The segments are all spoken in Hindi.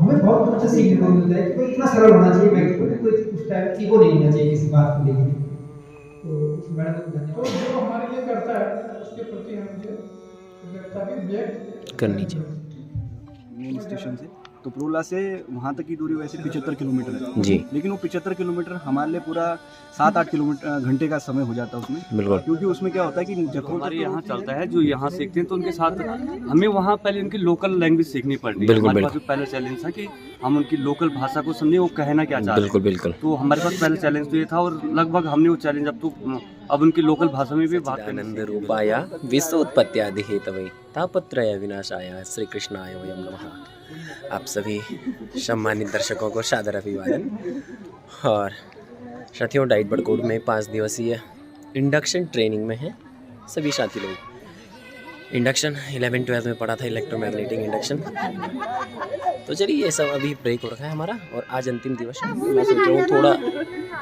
हमें बहुत कुछ सीखने को मिलता है कि कोई इतना सरल होना चाहिए व्यक्ति को, कोई उस टाइप ईगो नहीं होना चाहिए किसी बात को लेकर। तो मैडम तो धन्यवाद। जो हमारे लिए करता है उसके प्रति हमें कृतज्ञता भी व्यक्त करनी चाहिए। मेन स्टेशन से तो प्रोला से वहाँ तक की दूरी वैसे 75 किलोमीटर है जी लेकिन वो 75 किलोमीटर हमारे लिए पूरा 7-8 किलोमीटर घंटे का समय हो जाता है उसमें। बिल्कुल क्योंकि उसमें क्या होता है कि जखौल हमारे यहाँ चलता है जो यहाँ सीखते हैं तो उनके साथ हमें वहाँ पहले उनकी लोकल लैंग्वेज सीखनी पड़ती है। बिल्कुल, हमारे पास पहले चैलेंज था कि हम उनकी लोकल भाषा को समझे वो कहना क्या चाहते हैं। बिल्कुल बिल्कुल। तो हमारे पास पहले चैलेंज तो ये था और लगभग हमने वो चैलेंज अब उनकी लोकल भाषा में भी बात करनी आनंद रूपाया विश्वोत्पत्त्यादि हेतवे तापत्रय विनाशाय श्री कृष्णाय वयम नमः। आप सभी सम्मानित दर्शकों को सादर अभिवादन। और साथियों डाइट बड़कोट में 5 दिवसीय इंडक्शन ट्रेनिंग में हैं सभी साथी लोग। इंडक्शन 11-12 में पढ़ा था, इलेक्ट्रोमैग्नेटिक इंडक्शन। तो चलिए ये सब अभी ब्रेक हो रखा है हमारा और आज अंतिम दिवस है। मैं सोच रहा हूँ थोड़ा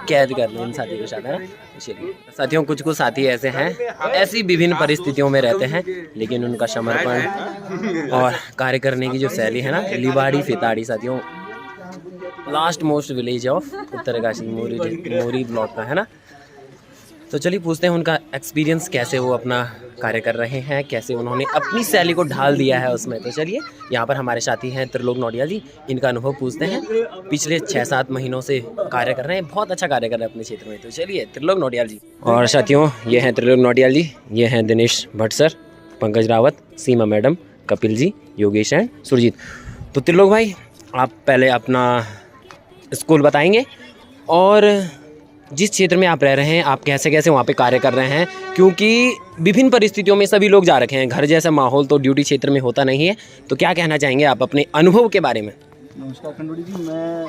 कैद कर लूँ इन साथियों के साथ, है ना। चलिए साथियों, कुछ साथी ऐसे हैं, ऐसी विभिन्न परिस्थितियों में रहते हैं, लेकिन उनका समर्पण और कार्य करने की जो शैली है ना, लिबाड़ी फिताड़ी साथियों, last most village of Uttarkashi Mori block का, है ना। तो चलिए पूछते हैं उनका एक्सपीरियंस, कैसे वो अपना कार्य कर रहे हैं, कैसे उन्होंने अपनी शैली को ढाल दिया है उसमें। तो चलिए यहाँ पर हमारे साथी हैं त्रिलोक नौटियाल जी, इनका अनुभव पूछते हैं। पिछले 6-7 महीनों से कार्य कर रहे हैं, बहुत अच्छा कार्य कर रहे हैं अपने क्षेत्र में। तो चलिए त्रिलोक नौटियाल जी। और साथियों ये हैं त्रिलोक नौटियाल जी, ये हैं Dinesh Bhatt sir, Pankaj Rawat, Seema madam, Kapil ji, Yogesh and Surjit. तो त्रिलोक भाई आप पहले अपना स्कूल बताएंगे और जिस क्षेत्र में आप रह रहे हैं आप कैसे कैसे वहाँ पे कार्य कर रहे हैं, क्योंकि विभिन्न परिस्थितियों में सभी लोग जा रखे हैं। घर जैसा माहौल तो ड्यूटी क्षेत्र में होता नहीं है। तो क्या कहना चाहेंगे आप अपने अनुभव के बारे में? नमस्कार खंडोड़ी जी, मैं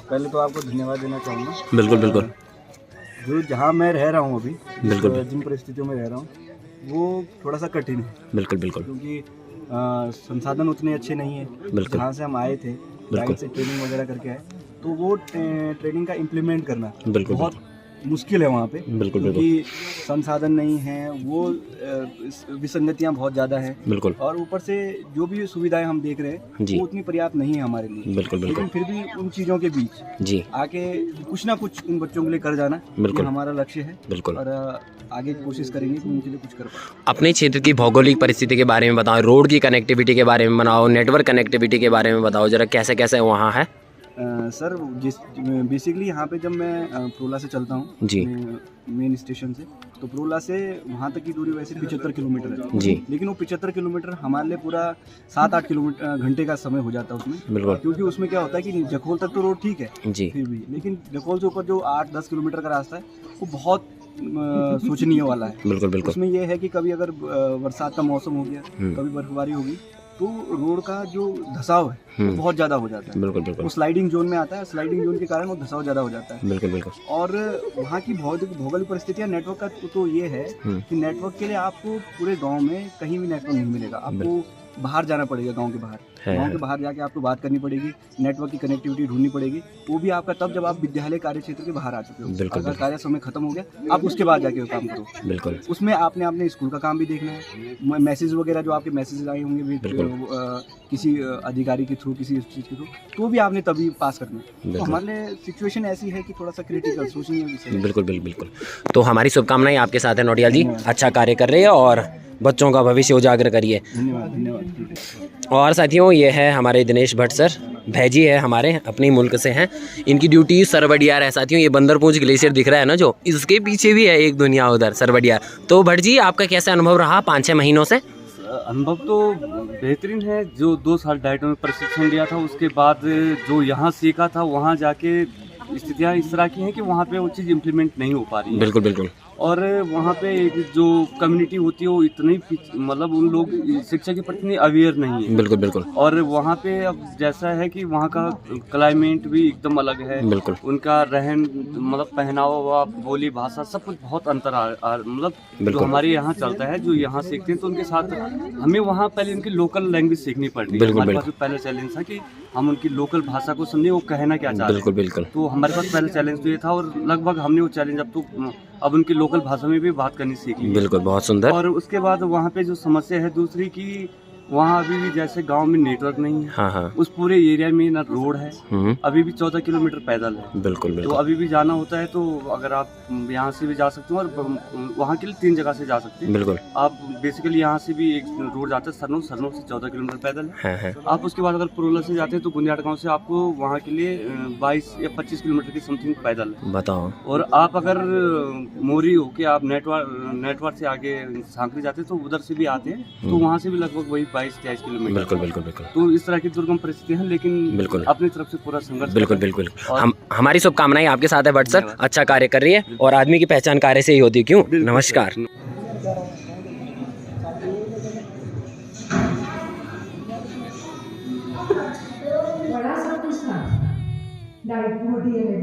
पहले तो आपको धन्यवाद देना चाहूँगा। बिल्कुल बिल्कुल। जो जहाँ मैं रह रहा हूँ अभी, बिल्कुल। जिन परिस्थितियों में रह रहा हूँ वो थोड़ा सा कठिन है। बिल्कुल बिल्कुल। क्योंकि संसाधन उतने अच्छे नहीं है। बिल्कुल। जहाँ से हम आए थे, गाइड से ट्रेनिंग वगैरह करके आए, तो वो ट्रेनिंग का इम्प्लीमेंट करना बिल्कुल बहुत मुश्किल है वहाँ पे। बिल्कुल क्योंकि संसाधन नहीं है, वो विसंगतियाँ बहुत ज़्यादा हैं। बिल्कुल। और ऊपर से जो भी सुविधाएं हम देख रहे हैं जी। वो उतनी पर्याप्त नहीं है हमारे लिए। बिल्कुल बिल्कुल। लेकिन फिर भी उन चीज़ों के बीच जी आके कुछ ना कुछ उन बच्चों के लिए कर जाना, बिल्कुल। ये हमारा लक्ष्य है। बिल्कुल। और आगे कोशिश करेंगे कि उनके लिए कुछ कर पाए। अपने क्षेत्र की भौगोलिक परिस्थिति के बारे में बताओ, रोड की कनेक्टिविटी के बारे में बताओ, नेटवर्क कनेक्टिविटी के बारे में बताओ जरा, कैसे कैसे वहाँ है। सर बेसिकली यहाँ पे जब मैं प्रोला से चलता हूँ जी। मेन स्टेशन से, तो प्रोला से वहाँ तक की दूरी वैसे 75 किलोमीटर है जी। लेकिन वो 75 किलोमीटर हमारे लिए पूरा 7-8 किलोमीटर घंटे का समय हो जाता है उसमें। बिल्कुल। क्योंकि उसमें क्या होता है कि जखौल तक तो रोड ठीक है जी। फिर भी, लेकिन जखौल से ऊपर जो 8-10 किलोमीटर का रास्ता है वो बहुत सोचनीय वाला है। बिल्कुल बिल्कुल। उसमें यह है कि कभी अगर बरसात का मौसम हो गया, कभी बर्फबारी होगी, तो रोड का जो धसाव है वो बहुत ज़्यादा हो जाता है। बिल्कुल बिल्कुल। वो स्लाइडिंग जोन में आता है, स्लाइडिंग जोन के कारण वो धसाव ज़्यादा हो जाता है। बिल्कुल बिल्कुल। और वहाँ की भौगोलिक परिस्थितियाँ, नेटवर्क का तो ये है कि नेटवर्क के लिए आपको पूरे गांव में कहीं भी नेटवर्क नहीं मिलेगा। आपको बाहर जाना पड़ेगा, गांव के बाहर। गांव के बाहर जाके आपको बात करनी पड़ेगी, नेटवर्क की कनेक्टिविटी ढूंढनी पड़ेगी। वो भी आपका तब जब आप विद्यालय कार्य क्षेत्र के बाहर आ चुके हो। बिल्कुल। अगर कार्य समय खत्म हो गया आप उसके बाद जाके वो काम करो। बिल्कुल। उसमें आपने अपने स्कूल का काम भी देखना है, मैसेज वगैरह जो आपके मैसेज आए होंगे भी किसी अधिकारी के थ्रू, किसी चीज़ के थ्रू, तो भी आपने तभी पास करना है। तो हमारे लिए सिचुएशन ऐसी है कि थोड़ा सा क्रिटिकल सोचनीय विषय है। बिल्कुल बिल्कुल बिल्कुल। तो हमारी शुभकामनाएं आपके साथ है नौटियाल जी, अच्छा कार्य कर रहे हैं और बच्चों का भविष्य उजागर करिए। धन्यवाद धन्यवाद। और साथियों ये है हमारे दिनेश भट्ट सर, भैजी है हमारे, अपने मुल्क से हैं। इनकी ड्यूटी सरवडियार है साथियों। ये बंदरपूंछ ग्लेशियर दिख रहा है ना जो, इसके पीछे भी है एक दुनिया उधर, सरवडियार। तो भट्ट जी आपका कैसा अनुभव रहा 5-6 महीनों से? अनुभव तो बेहतरीन है। जो 2 साल डाइट में प्रशिक्षण लिया था उसके बाद जो यहाँ सीखा था, वहाँ जाके स्थितियाँ इस तरह की हैं कि वहाँ पे वो चीज़ इम्प्लीमेंट नहीं हो पा रही है। बिल्कुल बिल्कुल। और वहाँ पे एक जो कम्युनिटी होती है वो इतनी मतलब उन लोग शिक्षा के प्रति अवेयर नहीं है। बिल्कुल बिल्कुल। और वहाँ पे अब जैसा है कि वहाँ का क्लाइमेट भी एकदम अलग है। बिल्कुल। उनका रहन मतलब पहनावा, बोली, भाषा सब कुछ बहुत अंतर मतलब जो हमारे यहाँ चलता है, जो यहाँ सीखते हैं तो उनके साथ हमें वहाँ पहले उनकी लोकल लैंग्वेज सीखनी पड़ती है। हमारे पास पहले चैलेंज था कि हम उनकी लोकल भाषा को समझे वो कहना क्या चाहते हैं। बिल्कुल बिल्कुल। तो हमारे पास पहले चैलेंज तो ये था और लगभग हमने वो चैलेंज अब उनकी लोकल भाषा में भी बात करनी सीख ली। बिल्कुल, बहुत सुंदर। और उसके बाद वहाँ पे जो समस्या है दूसरी की वहाँ अभी भी जैसे गांव में नेटवर्क नहीं है। हाँ हाँ। उस पूरे एरिया में ना रोड है, अभी भी 14 किलोमीटर पैदल है। बिल्कुल तो बिल्कुल। अभी भी जाना होता है तो अगर आप यहाँ से भी जा सकते हो और वहाँ के लिए 3 जगह से जा सकते हैं। बिल्कुल। आप बेसिकली यहाँ से भी एक रोड जाता है सरनों से 14 किलोमीटर पैदल है। हाँ। आप उसके बाद अगर पुरोला से जाते हैं तो गुंदियाट गाँव से आपको वहाँ के लिए 22 या 25 किलोमीटर की समथिंग पैदल है। बताओ। और आप अगर मोरी होके आप नेटवर्क से आगे सांकरी जाते हैं तो उधर से भी आते हैं तो वहाँ से भी लगभग वही 22-23 किलोमीटर। बिल्कुल बिल्कुल बिल्कुल। तो इस तरह की दुर्गम परिस्थितियां हैं, लेकिन बिल्कुल अपनी तरफ से पूरा संघर्ष। बिल्कुल बिल्कुल। हमारी शुभकामनाएं आपके साथ है भट्ट सर, अच्छा कार्य कर रही है और आदमी की पहचान कार्य से ही होती है, क्यों? नमस्कार। बड़ा सब कुछ था डाइट मोटी में,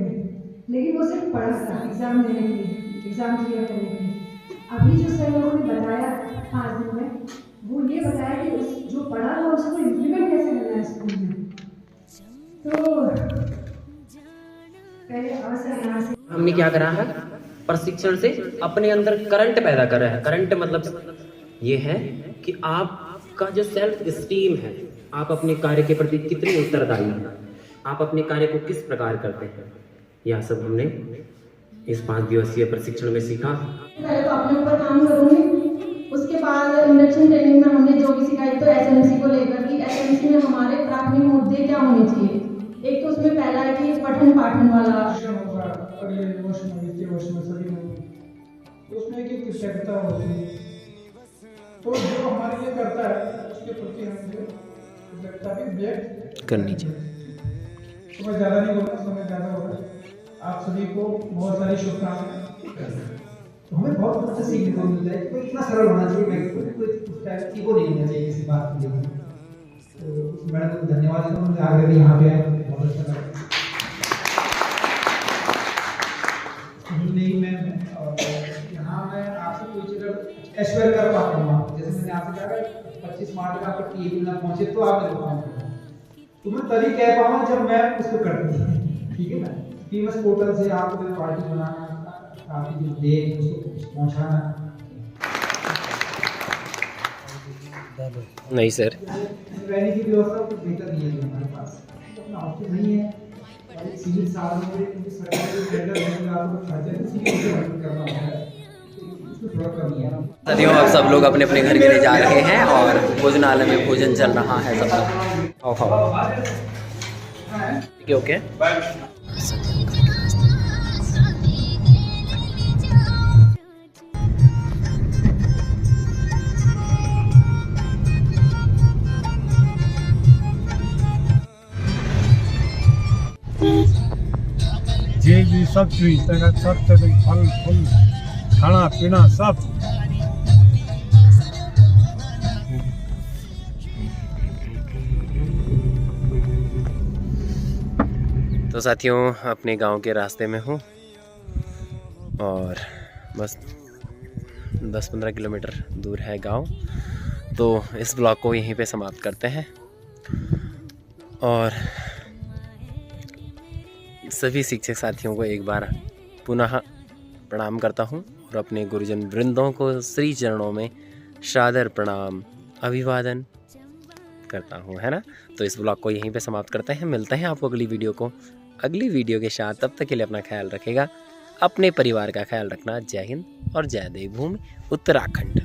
लेकिन वो सिर्फ पढ़ा था एग्जाम देने के लिए, एग्जाम क्लियर करने के लिए। अभी जो सर लोगों ने बताया 5 दिन में, वो ये बताया कि उस जो पढ़ा था उसको इम्प्लीमेंट कैसे करना है स्कूल में। तो पहले अवसर यहाँ से हमने क्या करा है, प्रशिक्षण से अपने अंदर करंट पैदा कर रहा है। करंट मतलब ये है कि आपका जो सेल्फ स्टीम है, आप अपने कार्य के प्रति कितने उत्तरदायी हैं, आप अपने कार्य को किस प्रकार करते हैं, यह सब हमने इस 5 दिवसीय प्रशिक्षण में सीखा। पहले तो अपने ऊपर काम करूँगी, उसके बाद इंडक्शन ट्रेनिंग में हमने जो भी सिखाई तो एसएमसी को लेकर कि एसएमसी में हमारे प्राथमिक मुद्दे क्या होने चाहिए। एक तो उसमें पहला है कि पठन पाठन वाला अगले वर्ष में, वित्तीय वर्ष में सभी में, तो उसमें एक कृतज्ञता होती है। तो जो हमारे लिए करता है उसके प्रति हम जो कृतज्ञता भी व्यक्त करनी चाहिए। तो मैं ज़्यादा नहीं बोलूँगा, समय ज़्यादा होगा। आप सभी को बहुत सारी शुभकामनाएं। तो हमें बहुत कुछ सीखने को मिलता है कि कोई इतना सरल होना चाहिए, कोई ईगो नहीं होना चाहिए किसी बात को लेकर। तो मैडम को धन्यवाद देता हूँ, आगे यहाँ पे आए, बहुत अच्छा लगा। नहीं मैं और यहाँ मैं आपसे कोई चीज़ एश्योर कर पाता हूँ, जैसे मैंने आपसे कहा 25 मार्च का आपका टीवी ना पहुँचे तो आप मेरे को काम करो, तो मैं तभी कह पाऊँगा जब मैं उसको करती हूँ, ठीक है ना। फीमस पोर्टल से आपको पार्टी बनाना, आपकी जो देख उसको पहुँचाना। नहीं सर, रहने की व्यवस्था कुछ बेहतर नहीं है हमारे पास, अपना ऑप्शन नहीं है। सिविल साल में सरकारी टेंडर होने का आपको खर्चा किसी के ऊपर करना होता है, इसमें थोड़ा कमी है। साथियों अब सब लोग अपने अपने घर के लिए जा रहे हैं और भोजनालय में भोजन चल रहा है सब लोग। ओके। जी सब चीज सब फल फूल खाना पीना सब। तो साथियों अपने गांव के रास्ते में हूँ और बस 10-15 किलोमीटर दूर है गांव। तो इस ब्लॉग को यहीं पे समाप्त करते हैं और सभी शिक्षक साथियों को एक बार पुनः प्रणाम करता हूं और अपने गुरुजन वृंदों को श्री चरणों में सादर प्रणाम अभिवादन करता हूं, है ना। तो इस ब्लॉग को यहीं पे समाप्त करते हैं, मिलते हैं आपको अगली वीडियो के साथ। तब तक के लिए अपना ख्याल रखेगा, अपने परिवार का ख्याल रखना। जय हिंद और जय देवभूमि उत्तराखंड।